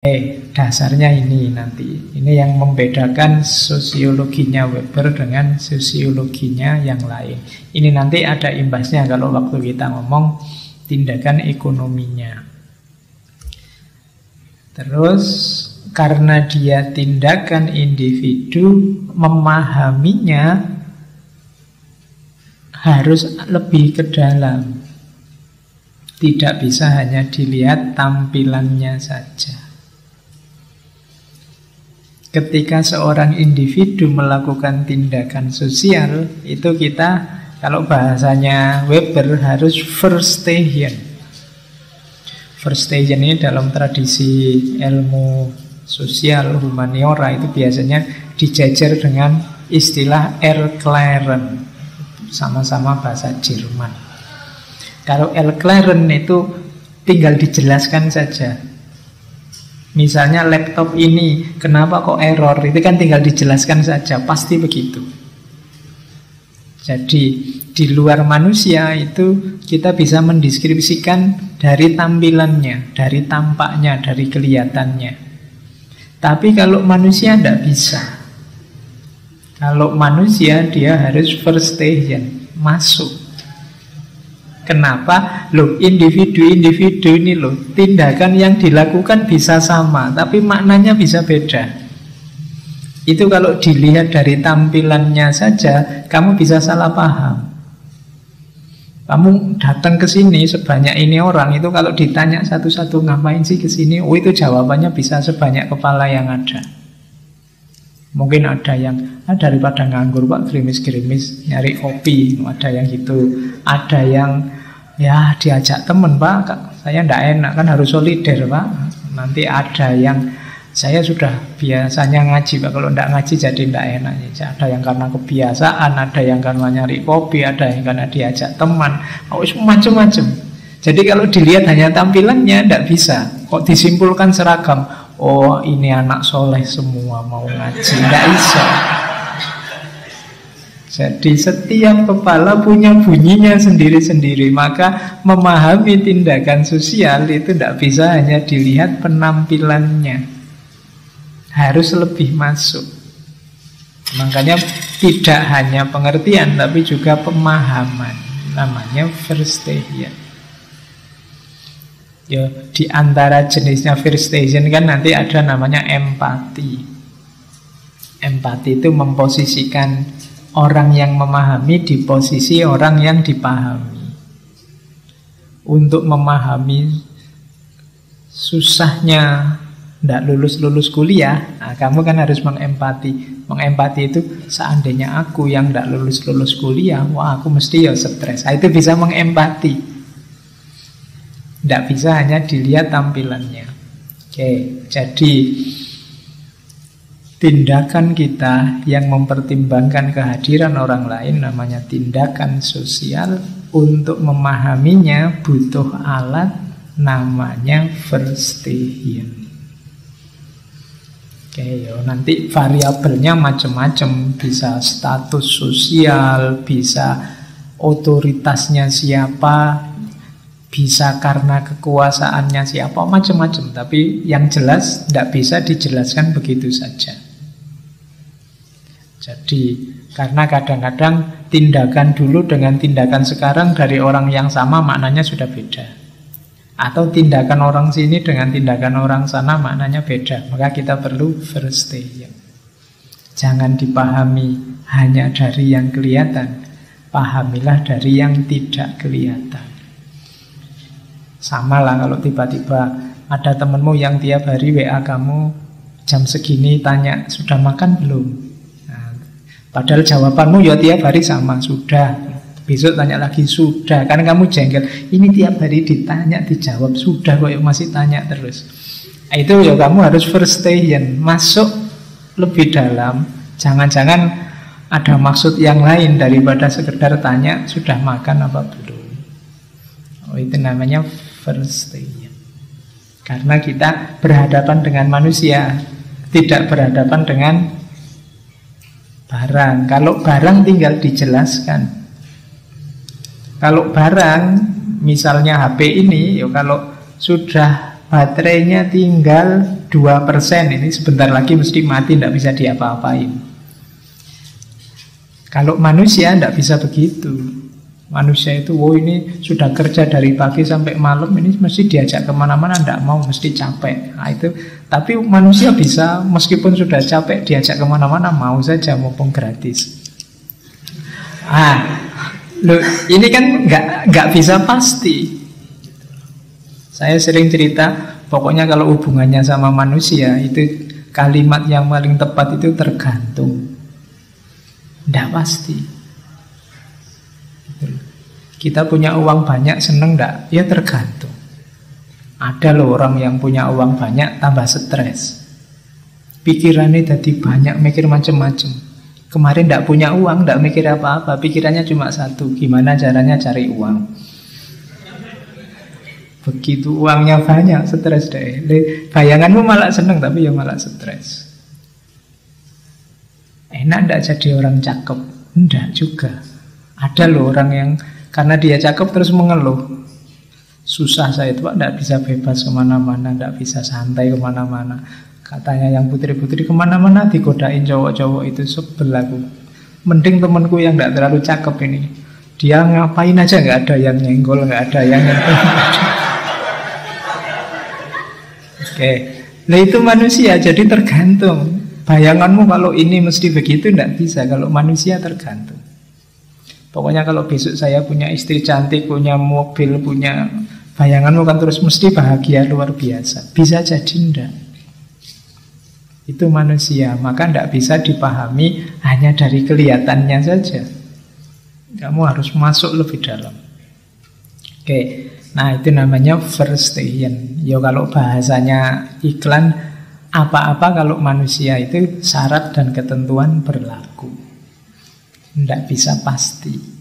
Dasarnya ini nanti. Ini yang membedakan sosiologinya Weber dengan sosiologinya yang lain. Ini nanti ada imbasnya kalau waktu kita ngomong tindakan ekonominya. Terus karena dia tindakan individu, memahaminya harus lebih ke dalam. Tidak bisa hanya dilihat tampilannya saja. Ketika seorang individu melakukan tindakan sosial, itu kita, kalau bahasanya Weber, harus Verstehen. Verstehen ini dalam tradisi ilmu sosial, humaniora, itu biasanya dijajar dengan istilah Erklären. Sama-sama bahasa Jerman. Kalau Erklären itu tinggal dijelaskan saja. Misalnya laptop ini, kenapa kok error? Itu kan tinggal dijelaskan saja, pasti begitu. Jadi di luar manusia itu kita bisa mendeskripsikan dari tampilannya, dari tampaknya, dari kelihatannya. Tapi kalau manusia tidak bisa. Kalau manusia dia harus Verstehen, masuk. Kenapa? Loh, individu-individu ini loh, tindakan yang dilakukan bisa sama, tapi maknanya bisa beda. Itu kalau dilihat dari tampilannya saja, kamu bisa salah paham. Kamu datang ke sini sebanyak ini orang, itu kalau ditanya satu-satu ngapain sih ke sini, oh itu jawabannya bisa sebanyak kepala yang ada. Mungkin ada yang daripada nganggur Pak, gerimis-gerimis nyari kopi, ada yang gitu. Ada yang ya diajak temen Pak, saya ndak enak, kan harus solider Pak. Nanti ada yang saya sudah biasanya ngaji Pak, kalau ndak ngaji jadi ndak enak. Ada yang karena kebiasaan, ada yang karena nyari kopi, ada yang karena diajak teman, macam-macam. Jadi kalau dilihat hanya tampilannya ndak bisa. Kok disimpulkan seragam, oh ini anak soleh semua mau ngaji, ndak bisa. Jadi setiap kepala punya bunyinya sendiri-sendiri. Maka memahami tindakan sosial itu tidak bisa hanya dilihat penampilannya, harus lebih masuk. Makanya tidak hanya pengertian, tapi juga pemahaman. Namanya Verstehen. Ya, di antara jenisnya Verstehen kan nanti ada namanya empati. Empati itu memposisikan orang yang memahami di posisi orang yang dipahami. Untuk memahami susahnya tidak lulus-lulus kuliah, nah, kamu kan harus mengempati. Mengempati itu seandainya aku yang tidak lulus-lulus kuliah, wah aku mesti ya stres. Nah, itu bisa mengempati. Tidak bisa hanya dilihat tampilannya. Oke, jadi tindakan kita yang mempertimbangkan kehadiran orang lain namanya tindakan sosial. Untuk memahaminya butuh alat namanya Verstehen. Oke, nanti variabelnya macam-macam. Bisa status sosial, bisa otoritasnya siapa, bisa karena kekuasaannya siapa, macam-macam. Tapi yang jelas tidak bisa dijelaskan begitu saja. Jadi karena kadang-kadang tindakan dulu dengan tindakan sekarang dari orang yang sama maknanya sudah beda. Atau tindakan orang sini dengan tindakan orang sana maknanya beda. Maka kita perlu Verstehen. Jangan dipahami hanya dari yang kelihatan, pahamilah dari yang tidak kelihatan. Sama lah kalau tiba-tiba ada temenmu yang tiap hari WA kamu jam segini tanya sudah makan belum. Padahal jawabanmu ya tiap hari sama, sudah. Besok tanya lagi, sudah. Karena kamu jengkel. Ini tiap hari ditanya, dijawab, sudah kok masih tanya terus. Itu ya kamu harus Verstehen, masuk lebih dalam. Jangan-jangan ada maksud yang lain daripada sekedar tanya, sudah makan apa belum. Oh, itu namanya Verstehen. Karena kita berhadapan dengan manusia, tidak berhadapan dengan barang. Kalau barang tinggal dijelaskan. Kalau barang, misalnya HP ini, ya kalau sudah baterainya tinggal 2%, ini sebentar lagi mesti mati, tidak bisa diapa-apain. Kalau manusia tidak bisa begitu. Manusia itu, ini sudah kerja dari pagi sampai malam, ini mesti diajak kemana-mana, tidak mau, mesti capek. Nah, itu. Tapi manusia bisa, meskipun sudah capek, diajak kemana-mana, mau saja, mumpung gratis. Loh, ini kan nggak bisa pasti. Saya sering cerita, pokoknya kalau hubungannya sama manusia, itu kalimat yang paling tepat itu tergantung. Tidak pasti. Kita punya uang banyak, seneng enggak? Ya tergantung. Ada loh orang yang punya uang banyak tambah stres. Pikirannya jadi banyak, mikir macam-macam. Kemarin enggak punya uang, enggak mikir apa-apa, pikirannya cuma satu, gimana caranya cari uang. Begitu uangnya banyak, stres deh. Bayanganmu malah seneng, tapi ya malah stres. Enak enggak jadi orang cakep? Enggak juga. Ada loh orang yang karena dia cakep terus mengeluh, susah saya itu Pak, tidak bisa bebas kemana-mana, tidak bisa santai kemana-mana. Katanya yang putri-putri kemana-mana digodain cowok-cowok, itu sebel aku. Mending temanku yang tidak terlalu cakep ini, dia ngapain aja nggak ada yang nyenggol, nggak ada yang Oke. Nah itu manusia, jadi tergantung. Bayanganmu kalau ini mesti begitu, tidak bisa. Kalau manusia tergantung. Pokoknya kalau besok saya punya istri cantik, punya mobil, punya, bayanganmu kan terus mesti bahagia luar biasa. Bisa jadi enggak. Itu manusia, maka enggak bisa dipahami hanya dari kelihatannya saja. Kamu harus masuk lebih dalam. Oke, nah itu namanya verstehen. Ya kalau bahasanya iklan, apa-apa kalau manusia itu syarat dan ketentuan berlaku. Tidak bisa pasti.